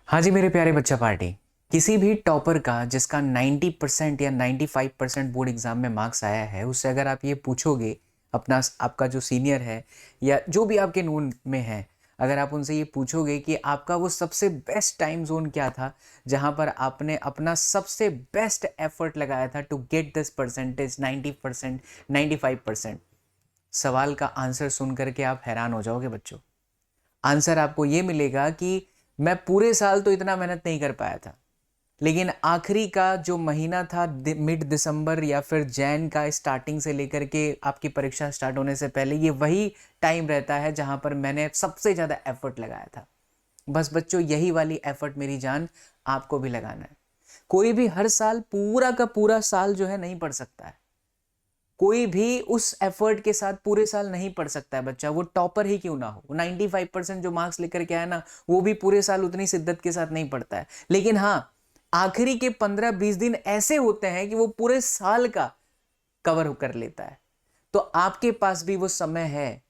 हाँ जी मेरे प्यारे बच्चा पार्टी, किसी भी टॉपर का जिसका 90% या 95% बोर्ड एग्जाम में मार्क्स आया है, उससे अगर आप ये पूछोगे, अपना आपका जो सीनियर है या जो भी आपके नून में है, अगर आप उनसे ये पूछोगे कि आपका वो सबसे बेस्ट टाइम जोन क्या था जहाँ पर आपने अपना सबसे बेस्ट एफर्ट लगाया था टू गेट दिस परसेंटेज 90%, 95%, सवाल का आंसर सुन करके आप हैरान हो जाओगे बच्चों। आंसर आपको ये मिलेगा कि मैं पूरे साल तो इतना मेहनत नहीं कर पाया था, लेकिन आखिरी का जो महीना था मिड दिसंबर या फिर जैन का स्टार्टिंग से लेकर के आपकी परीक्षा स्टार्ट होने से पहले, ये वही टाइम रहता है जहां पर मैंने सबसे ज़्यादा एफर्ट लगाया था। बस बच्चों, यही वाली एफर्ट मेरी जान आपको भी लगाना है। कोई भी हर साल पूरा का पूरा साल जो है नहीं पढ़ सकता है। कोई भी उस एफर्ट के साथ पूरे साल नहीं पढ़ सकता है बच्चा, वो टॉपर ही क्यों ना हो। 95% जो मार्क्स लेकर के आया ना, वो भी पूरे साल उतनी शिद्दत के साथ नहीं पढ़ता है। लेकिन हाँ, आखिरी के 15-20 दिन ऐसे होते हैं कि वो पूरे साल का कवर कर लेता है। तो आपके पास भी वो समय है,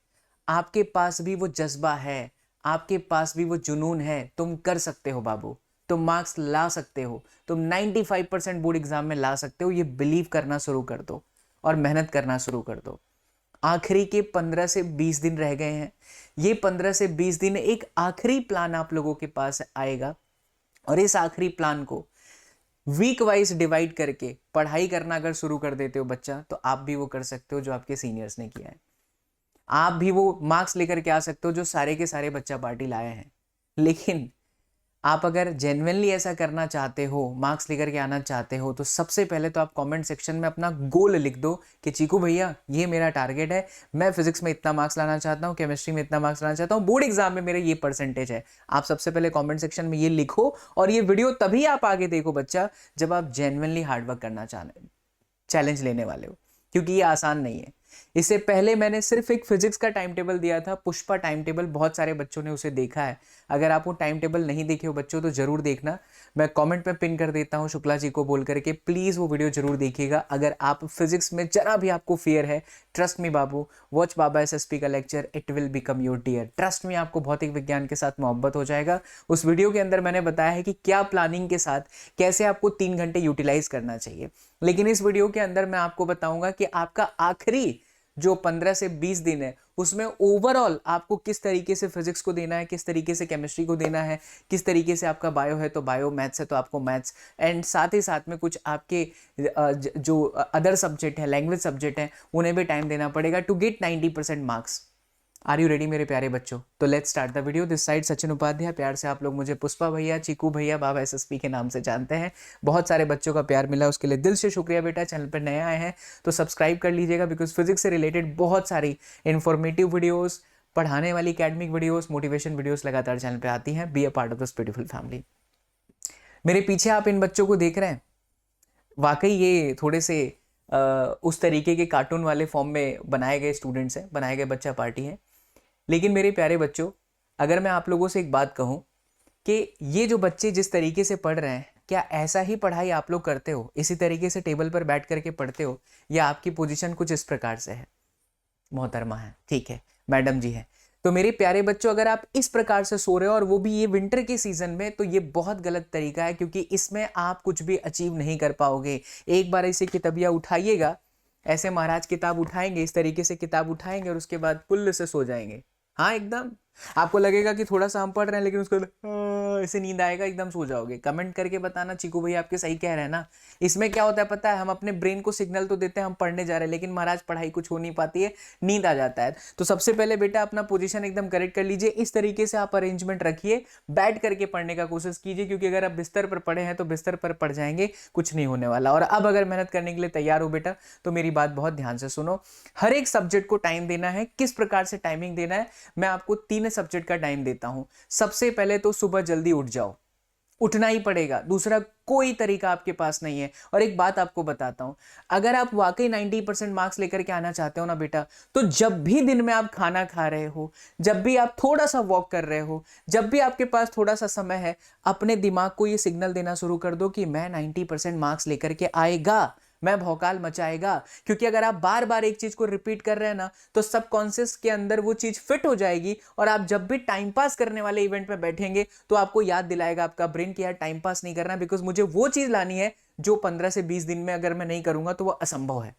आपके पास भी वो जज्बा है, आपके पास भी वो जुनून है। तुम कर सकते हो बाबू, तुम मार्क्स ला सकते हो, तुम 95% बोर्ड एग्जाम में ला सकते हो। ये बिलीव करना शुरू कर दो और मेहनत करना शुरू कर दो। आखिरी के 15 से 20 दिन रह गए हैं। ये 15 से 20 दिन एक आखिरी प्लान आप लोगों के पास आएगा, और इस आखिरी प्लान को वीक वाइज डिवाइड करके पढ़ाई करना अगर शुरू कर देते हो बच्चा, तो आप भी वो कर सकते हो जो आपके सीनियर्स ने किया है। आप भी वो मार्क्स लेकर के आ सकते हो जो सारे के सारे बच्चा पार्टी लाए हैं। लेकिन आप अगर जेन्युइनली ऐसा करना चाहते हो, मार्क्स लेकर के आना चाहते हो, तो सबसे पहले तो आप कमेंट सेक्शन में अपना गोल लिख दो कि चीकू भैया, ये मेरा टारगेट है, मैं फिजिक्स में इतना मार्क्स लाना चाहता हूँ, केमिस्ट्री में इतना मार्क्स लाना चाहता हूँ, बोर्ड एग्जाम में मेरे ये परसेंटेज है। आप सबसे पहले कमेंट सेक्शन में ये लिखो, और ये वीडियो तभी आप आगे देखो बच्चा, जब आप जेन्युइनली हार्डवर्क करना चाहते, चैलेंज लेने वाले हो, क्योंकि ये आसान नहीं है। इससे पहले मैंने सिर्फ एक फिजिक्स का टाइम टेबल दिया था, पुष्पा टाइम टेबल, बहुत सारे बच्चों ने उसे देखा है। अगर आप वो टाइम टेबल नहीं देखे हो बच्चों, तो जरूर देखना। मैं कमेंट में पिन कर देता हूँ शुक्ला जी को बोल करके, प्लीज़ वो वीडियो जरूर देखिएगा। अगर आप फिजिक्स में जरा भी आपको फियर है, ट्रस्ट मी बाबू, वॉच बाबा एसएसपी का lecture, it will become your dear. Trust me, आपको भौतिक विज्ञान के साथ मोहब्बत हो जाएगा। उस वीडियो के अंदर मैंने बताया है कि क्या प्लानिंग के साथ कैसे आपको 3 घंटे यूटिलाइज करना चाहिए। लेकिन इस वीडियो के अंदर मैं आपको बताऊंगा कि आपका आखिरी जो 15 से 20 दिन है, उसमें ओवरऑल आपको किस तरीके से फिजिक्स को देना है, किस तरीके से केमिस्ट्री को देना है, किस तरीके से आपका बायो है तो बायो, मैथ्स है तो आपको मैथ्स, एंड साथ ही साथ में कुछ आपके जो अदर सब्जेक्ट है, लैंग्वेज सब्जेक्ट है, उन्हें भी टाइम देना पड़ेगा to get 90% marks. Are you ready मेरे प्यारे बच्चों? तो let's start the video. This side Sachin Upadhyay, प्यार से आप लोग मुझे पुष्पा भैया, चीकू भैया, बाबा एसएसपी के नाम से जानते हैं। बहुत सारे बच्चों का प्यार मिला, उसके लिए दिल से शुक्रिया बेटा। चैनल पर नए आए हैं तो सब्सक्राइब कर लीजिएगा, बिकॉज फिजिक्स से रिलेटेड बहुत सारी इंफॉर्मेटिव वीडियोस, पढ़ाने वाली एकेडमिक वीडियोस, मोटिवेशन वीडियोस लगातार चैनल पे आती हैं। Be a part of this beautiful family. मेरे पीछे आप इन बच्चों को देख रहे हैं, वाकई ये थोड़े से उस तरीके के कार्टून वाले फॉर्म में बनाए गए स्टूडेंट्स हैं, बनाए गए बच्चा पार्टी हैं। लेकिन मेरे प्यारे बच्चों, अगर मैं आप लोगों से एक बात कहूं कि ये जो बच्चे जिस तरीके से पढ़ रहे हैं, क्या ऐसा ही पढ़ाई आप लोग करते हो? इसी तरीके से टेबल पर बैठ करके पढ़ते हो, या आपकी पोजीशन कुछ इस प्रकार से है? मोहतरमा है, ठीक है, मैडम जी है। तो मेरे प्यारे बच्चों, अगर आप इस प्रकार से सो रहे हो और वो भी ये विंटर के सीजन में, तो ये बहुत गलत तरीका है, क्योंकि इसमें आप कुछ भी अचीव नहीं कर पाओगे। एक बार ऐसे किताबियां उठाइएगा, ऐसे महाराज किताब उठाएंगे, इस तरीके से किताब उठाएंगे और उसके बाद पुल्ल से सो जाएंगे। हाँ, एकदम आपको लगेगा कि थोड़ा सा हम पढ़ रहे हैं, लेकिन उसको ऐसे नींद आएगा, एकदम सो जाओगे। कमेंट करके बताना चीकू भैया आपके सही कह रहे हैं ना। इसमें क्या होता है पता है, हम अपने ब्रेन को सिग्नल तो देते हैं हम पढ़ने जा रहे हैं, लेकिन महाराज पढ़ाई कुछ हो नहीं पाती है, नींद आ जाता है। तो सबसे पहले बेटा अपना पोजीशन एकदम करेक्ट कर लीजिए, इस तरीके से आप अरेंजमेंट रखिए, बैठ करके पढ़ने का कोशिश कीजिए, क्योंकि अगर आप बिस्तर पर पढ़े हैं तो बिस्तर पर पढ़ जाएंगे, कुछ नहीं होने वाला। और अब अगर मेहनत करने के लिए तैयार हो बेटा, तो मेरी बात बहुत ध्यान से सुनो। हर एक सब्जेक्ट को टाइम देना है। किस प्रकार से टाइमिंग देना है, मैं आपको 3 सब्जेक्ट का टाइम देता हूं। सबसे पहले तो सुबह जल्दी उठ जाओ, उठना ही पड़ेगा, दूसरा कोई तरीका आपके पास नहीं है। और एक बात आपको बताता हूं, अगर आप वाकई 90% मार्क्स लेकर के आना चाहते हो ना बेटा, तो जब भी दिन में आप खाना खा रहे हो, जब भी आप थोड़ा सा वॉक कर रहे हो, जब भी आपके पास थोड़ा सा समय है, अपने दिमाग को ये सिग्नल देना शुरू कर दो कि मैं 90% मार्क्स लेकर के आएगा, मैं भौकाल मचाएगा, क्योंकि अगर आप बार बार एक चीज को रिपीट कर रहे हैं ना तो सबकॉन्शियस के अंदर वो चीज फिट हो जाएगी, और आप जब भी टाइम पास करने वाले इवेंट में बैठेंगे तो आपको याद दिलाएगा आपका ब्रेन कि यार टाइम पास नहीं करना, बिकॉज मुझे वो चीज लानी है जो 15 से 20 दिन में अगर मैं नहीं करूंगा तो वो असंभव है।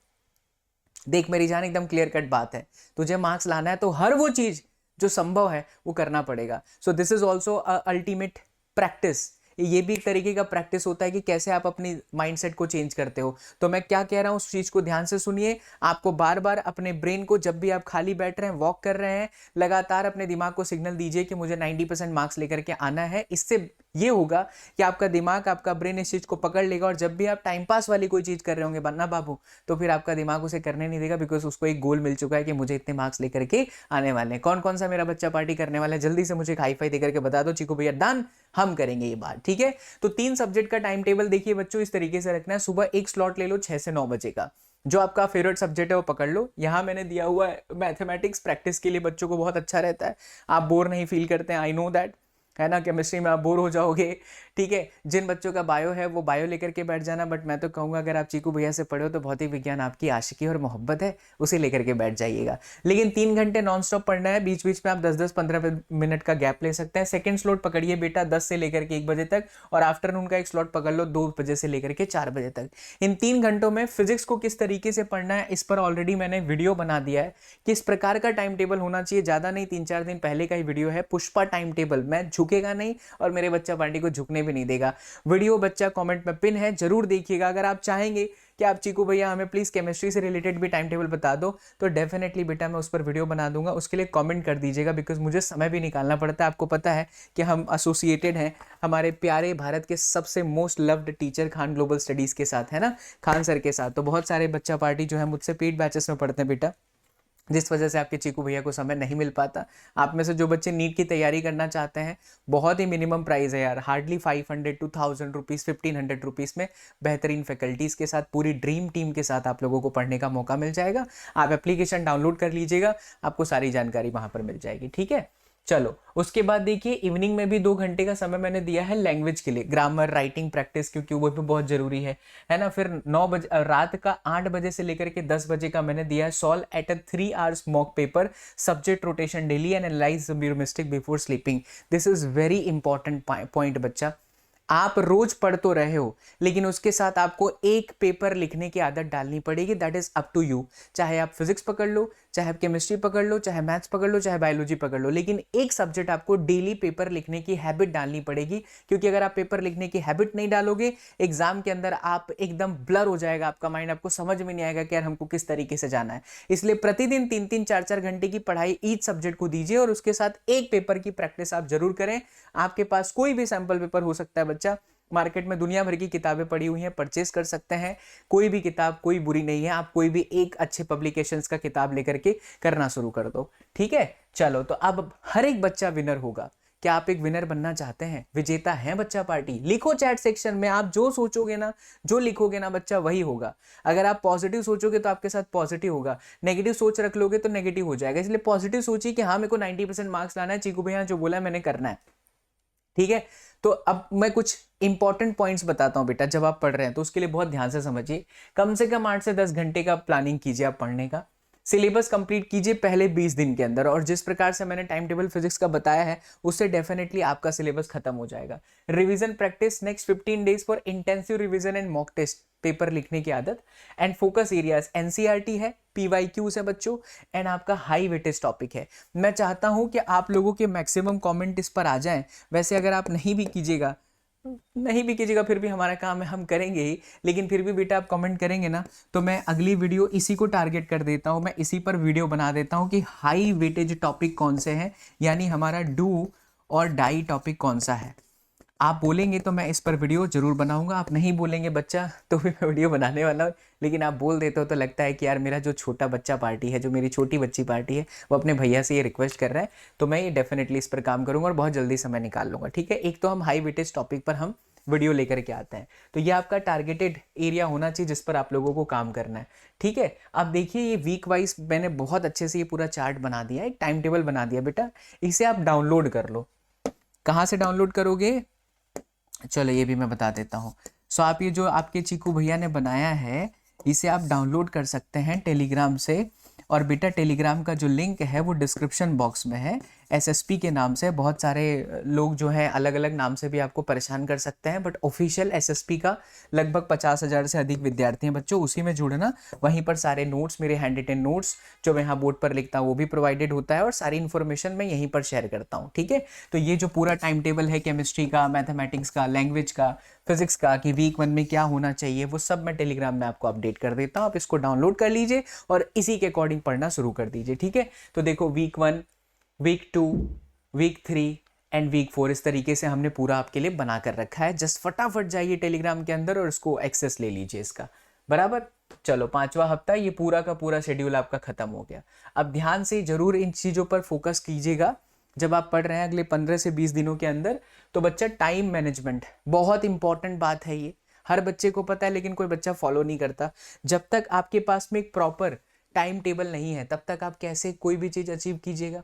देख मेरी जान, एकदम क्लियर कट बात है, तुझे मार्क्स लाना है तो हर वो चीज जो संभव है वो करना पड़ेगा। So this is also ultimate practice. ये भी एक तरीके का प्रैक्टिस होता है कि कैसे आप अपनी माइंडसेट को चेंज करते हो। तो मैं क्या कह रहा हूं उस चीज को ध्यान से सुनिए। आपको बार बार अपने ब्रेन को, जब भी आप खाली बैठ रहे हैं, वॉक कर रहे हैं, लगातार अपने दिमाग को सिग्नल दीजिए कि मुझे 90% मार्क्स लेकर के आना है। इससे ये होगा कि आपका दिमाग, आपका ब्रेन इस चीज को पकड़ लेगा, और जब भी आप टाइम पास वाली कोई चीज कर रहे होंगे बनना बाबू, तो फिर आपका दिमाग उसे करने नहीं देगा, बिकॉज उसको एक गोल मिल चुका है कि मुझे इतने मार्क्स लेकर के आने वाले हैं। कौन कौन सा मेरा बच्चा पार्टी करने वाला है, जल्दी से मुझे हाई फाई देकर के बता दो। चीकू भैया डन, हम करेंगे ये बात, ठीक है। तो 3 सब्जेक्ट का टाइम टेबल देखिए बच्चों इस तरीके से रखना है। सुबह एक स्लॉट ले लो 6 से 9 बजे का, जो आपका फेवरेट सब्जेक्ट है वो पकड़ लो। यहां मैंने दिया हुआ है मैथमेटिक्स, प्रैक्टिस के लिए बच्चों को बहुत अच्छा रहता है, आप बोर नहीं फील करते हैं, आई नो दैट, है ना। केमिस्ट्री में आप बोर हो जाओगे, ठीक है। जिन बच्चों का बायो है वो बायो लेकर के बैठ जाना, बट मैं तो कहूंगा अगर आप चीकू भैया से पढ़े हो तो भौतिक विज्ञान आपकी आशिकी और मोहब्बत है, उसे लेकर के बैठ जाइएगा। लेकिन 3 घंटे नॉन स्टॉप पढ़ना है, बीच बीच में आप 10-10 15 मिनट का गैप ले सकते हैं। सेकंड स्लॉट पकड़िए बेटा 10 से लेकर के 1 बजे तक, और आफ्टरनून का एक स्लॉट पकड़ लो 2 बजे से लेकर के 4 बजे तक। इन 3 घंटों में फिजिक्स को किस तरीके से पढ़ना है इस पर ऑलरेडी मैंने वीडियो बना दिया है, किस प्रकार का टाइम टेबल होना चाहिए। ज्यादा नहीं, 3-4 दिन पहले का ही वीडियो है, पुष्पा टाइम टेबल। मैं झुकेगा नहीं और मेरे बच्चा पार्टी को झुकने भी नहीं देगा। वीडियो बच्चा कमेंट में पिन है, जरूर देखिएगा। अगर आप चाहेंगे कि आप चीकू भैया हमें प्लीज केमिस्ट्री से रिलेटेड भी टाइम टेबल बता दो, तो डेफिनेटली बेटा मैं उस पर वीडियो बना दूंगा। उसके लिए कमेंट कर दीजिएगा, बिकॉज मुझे समय भी निकालना पड़ता है। आपको पता है कि हम एसोसिएटेड हैं हमारे प्यारे भारत के सबसे most loved teacher Khan global studies के साथ, है ना, खान सर के साथ। तो बहुत सारे बच्चा पार्टी जो है मुझसे पेड बैचेस में पढ़ते हैं बेटा, जिस वजह से आपके चीकू भैया को समय नहीं मिल पाता। आप में से जो बच्चे नीट की तैयारी करना चाहते हैं, बहुत ही मिनिमम प्राइस है यार, हार्डली 500 टू 1000 रुपीज़, 1500 रुपीज़ में बेहतरीन फैकल्टीज़ के साथ, पूरी ड्रीम टीम के साथ आप लोगों को पढ़ने का मौका मिल जाएगा। आप एप्लीकेशन डाउनलोड कर लीजिएगा, आपको सारी जानकारी वहाँ पर मिल जाएगी, ठीक है। चलो उसके बाद देखिए इवनिंग में भी 2 घंटे का समय मैंने दिया है लैंग्वेज के लिए, ग्रामर, राइटिंग प्रैक्टिस, क्योंकि वो भी बहुत जरूरी है ना। फिर 9 बजे, रात का 8 बजे से लेकर के 10 बजे का मैंने दिया है solve at a 3 hours mock paper, subject rotation daily and analyse your mistake before sleeping. This is very important point बच्चा। आप रोज पढ़ तो रहे हो, लेकिन उसके साथ आपको एक पेपर लिखने की आदत डालनी पड़ेगी। That is up to you. चाहे आप फिजिक्स पकड़ लो, चाहे आप केमिस्ट्री पकड़ लो, चाहे मैथ्स पकड़ लो, चाहे बायोलॉजी पकड़ लो, लेकिन एक सब्जेक्ट आपको डेली पेपर लिखने की हैबिट डालनी पड़ेगी। क्योंकि अगर आप पेपर लिखने की हैबिट नहीं डालोगे, एग्जाम के अंदर आप एकदम ब्लर हो जाएगा आपका माइंड, आपको समझ में नहीं आएगा कि यार हमको किस तरीके से जाना है। इसलिए प्रतिदिन 3-3 4-4 घंटे की पढ़ाई ईच सब्जेक्ट को दीजिए, और उसके साथ एक पेपर की प्रैक्टिस आप जरूर करें। आपके पास कोई भी सैंपल पेपर हो सकता है बच्चा, मार्केट में दुनिया भर की किताबें पड़ी हुई हैं, परचेस कर सकते हैं। कोई भी किताब कोई बुरी नहीं है, आप कोई भी एक अच्छे पब्लिकेशंस का किताब लेकर के करना शुरू कर दो, ठीक है। चलो तो अब हर एक बच्चा विनर होगा। क्या आप एक विनर बनना चाहते हैं, विजेता हैं बच्चा पार्टी? लिखो चैट सेक्शन में, आप जो सोचोगे ना, जो लिखोगे ना बच्चा, वही होगा। अगर आप पॉजिटिव सोचोगे तो आपके साथ पॉजिटिव होगा, नेगेटिव सोच रख लोगे तो नेगेटिव हो जाएगा। इसलिए पॉजिटिव सोचिए कि हाँ मेरे को 90% मार्क्स लाना है, चीकू भैया जो बोला है मैंने करना है, ठीक है। तो अब मैं कुछ इंपॉर्टेंट पॉइंट्स बताता हूं बेटा, जब आप पढ़ रहे हैं तो उसके लिए बहुत ध्यान से समझिए। कम से कम 8 से 10 घंटे का प्लानिंग कीजिए आप पढ़ने का। सिलेबस कंप्लीट कीजिए पहले 20 दिन के अंदर, और जिस प्रकार से मैंने टाइम टेबल फिजिक्स का बताया है उससे डेफिनेटली आपका सिलेबस खत्म हो जाएगा। Revision practice next 15 days for intensive revision and mock test, paper लिखने की आदत। एंड फोकस एरियाज एनसीईआरटी है, पीवाईक्यूज है बच्चों, एंड आपका हाई वेटेज टॉपिक है। मैं चाहता हूं कि आप लोगों के मैक्सिमम कमेंट इस पर आ जाएं। वैसे अगर आप नहीं भी कीजिएगा फिर भी हमारा काम है, हम करेंगे ही, लेकिन फिर भी बेटा आप कमेंट करेंगे ना तो मैं अगली वीडियो इसी को टारगेट कर देता हूं, मैं इसी पर वीडियो बना देता हूं कि हाई वेटेज टॉपिक कौन से हैं, यानी हमारा डू और डाई टॉपिक कौन सा है। आप बोलेंगे तो मैं इस पर वीडियो जरूर बनाऊंगा, आप नहीं बोलेंगे बच्चा तो भी मैं वीडियो बनाने वाला हूँ। लेकिन आप बोल देते हो तो लगता है कि यार मेरा जो छोटा बच्चा पार्टी है, जो मेरी छोटी बच्ची पार्टी है, वो अपने भैया से ये रिक्वेस्ट कर रहा है, तो मैं ये डेफिनेटली इस पर काम करूंगा और बहुत जल्दी समय निकाल लूंगा, ठीक है। एक तो हम हाई वेटेज टॉपिक पर हम वीडियो लेकर के आते हैं, तो ये आपका टारगेटेड एरिया होना चाहिए जिस पर आप लोगों को काम करना है, ठीक है। अब देखिए ये वीक वाइज मैंने बहुत अच्छे से ये पूरा चार्ट बना दिया, एक टाइम टेबल बना दिया बेटा, इसे आप डाउनलोड कर लो। कहाँ से डाउनलोड करोगे, चलो ये भी मैं बता देता हूँ। सो आप ये जो आपके चीकू भैया ने बनाया है, इसे आप डाउनलोड कर सकते हैं टेलीग्राम से। और बेटा टेलीग्राम का जो लिंक है वो डिस्क्रिप्शन बॉक्स में है, एसएसपी के नाम से। बहुत सारे लोग जो हैं अलग अलग नाम से भी आपको परेशान कर सकते हैं, बट ऑफिशियल एसएसपी का लगभग 50,000 से अधिक विद्यार्थी हैं बच्चों, उसी में जुड़ना। वहीं पर सारे नोट्स, मेरे हैंड रिटन नोट्स जो मैं यहाँ बोर्ड पर लिखता हूँ वो भी प्रोवाइडेड होता है, और सारी इन्फॉर्मेशन मैं यहीं पर शेयर करता हूँ, ठीक है। तो ये जो पूरा टाइम टेबल है केमिस्ट्री का, मैथमेटिक्स का, लैंग्वेज का, फिजिक्स का, कि वीक 1 में क्या होना चाहिए, वो सब मैं टेलीग्राम में आपको अपडेट कर देता हूँ। आप इसको डाउनलोड कर लीजिए और इसी के अकॉर्डिंग पढ़ना शुरू कर दीजिए, ठीक है। तो देखो week 1, week 2, week 3 and week 4 इस तरीके से हमने पूरा आपके लिए बना कर रखा है। जस्ट फटाफट जाइए टेलीग्राम के अंदर और इसको एक्सेस ले लीजिए इसका, बराबर। चलो 5वां हफ्ता ये पूरा का पूरा शेड्यूल आपका खत्म हो गया। अब ध्यान से जरूर इन चीज़ों पर फोकस कीजिएगा जब आप पढ़ रहे हैं अगले 15 से 20 दिनों के अंदर। तो बच्चा टाइम मैनेजमेंट बहुत इंपॉर्टेंट बात है, ये हर बच्चे को पता है लेकिन कोई बच्चा फॉलो नहीं करता। जब तक आपके पास में एक प्रॉपर टाइम टेबल नहीं है तब तक आप कैसे कोई भी चीज़ अचीव कीजिएगा।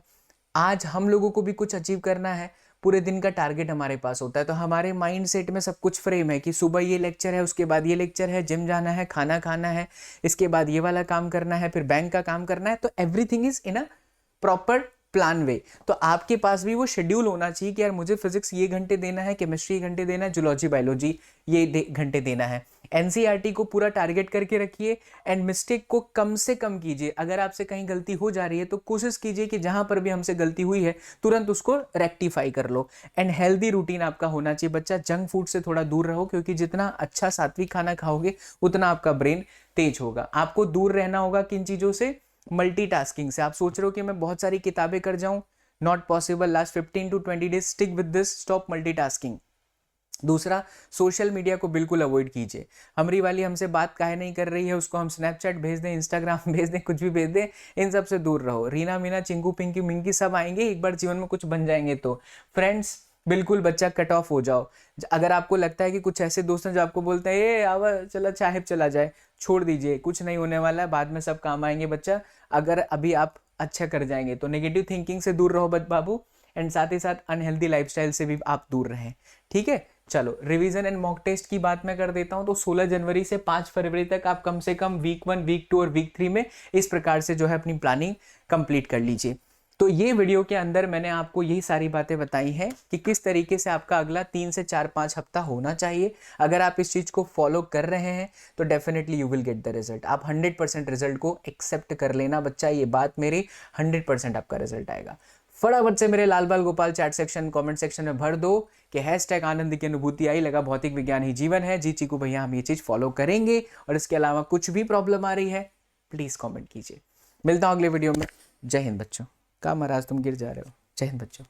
आज हम लोगों को भी कुछ अचीव करना है, पूरे दिन का टारगेट हमारे पास होता है, तो हमारे माइंड सेट में सब कुछ फ्रेम है कि सुबह ये लेक्चर है, उसके बाद ये लेक्चर है, जिम जाना है, खाना खाना है, इसके बाद ये वाला काम करना है, फिर बैंक का काम करना है। तो everything is in a proper plan वे। तो आपके पास भी वो शेड्यूल होना चाहिए कि यार मुझे फिजिक्स ये घंटे देना है, केमिस्ट्री ये घंटे देना है, जूलॉजी बायोलॉजी ये घंटे देना है। एनसीईआरटी को पूरा टारगेट करके रखिए एंड मिस्टेक को कम से कम कीजिए। अगर आपसे कहीं गलती हो जा रही है तो कोशिश कीजिए कि जहां पर भी हमसे गलती हुई है तुरंत उसको रेक्टिफाई कर लो। एंड हेल्दी रूटीन आपका होना चाहिए बच्चा, जंक फूड से थोड़ा दूर रहो, क्योंकि जितना अच्छा सात्विक खाना खाओगे उतना आपका ब्रेन तेज होगा। आपको दूर रहना होगा किन चीजों से, मल्टीटास्किंग से। आप सोच रहे हो कि मैं बहुत सारी किताबें कर जाऊं, not possible. Last 15 to 20 days stick with this, stop multitasking. दूसरा, सोशल मीडिया को बिल्कुल अवॉइड कीजिए। हमारी वाली हमसे बात काहे नहीं कर रही है, उसको हम स्नैपचैट भेज दें, इंस्टाग्राम भेज दें, कुछ भी भेज दें, इन सब से दूर रहो। रीना मीना चिंकू पिंकी मिंकी सब आएंगे, एक बार जीवन में कुछ बन जाएंगे तो। फ्रेंड्स बिल्कुल बच्चा कट ऑफ हो जाओ। अगर आपको लगता है कि कुछ ऐसे दोस्त हैं जो आपको बोलते हैं ए आवा चला चाहे चला जाए, छोड़ दीजिए, कुछ नहीं होने वाला है, बाद में सब काम आएंगे बच्चा। अगर अभी आप अच्छा कर जाएंगे तो नेगेटिव थिंकिंग से दूर रहो बाबू, एंड साथ ही साथ अनहेल्दी लाइफस्टाइल से भी आप दूर रहें, ठीक है। चलो रिवीजन एंड मॉक टेस्ट की बात मैं कर देता हूं। तो 16 जनवरी से 5 फरवरी तक आप कम से कम वीक 1, वीक 2 और वीक 3 में इस प्रकार से जो है अपनी प्लानिंग कंप्लीट कर लीजिए। तो ये वीडियो के अंदर मैंने आपको यही सारी बातें बताई हैं कि किस तरीके से आपका अगला 3 से 4-5 हफ्ता होना चाहिए। अगर आप इस चीज़ को फॉलो कर रहे हैं तो definitely you will get the result. आप 100% रिजल्ट को एक्सेप्ट कर लेना बच्चा, ये बात मेरी, 100% आपका रिजल्ट आएगा। फटाफट से मेरे लाल बाल Gopal chat section comment section में भर दो कि हैशटैग आनंद की अनुभूति आई, लगा भौतिक विज्ञान ही जीवन है। जी चीकू भैया हम ये चीज़ फॉलो करेंगे, और इसके अलावा कुछ भी प्रॉब्लम आ रही है प्लीज़ कमेंट कीजिए। मिलता हूँ अगले वीडियो में। जय हिंद बच्चों। का महाराज तुम गिर जा रहे हो। जय हिंद बच्चों।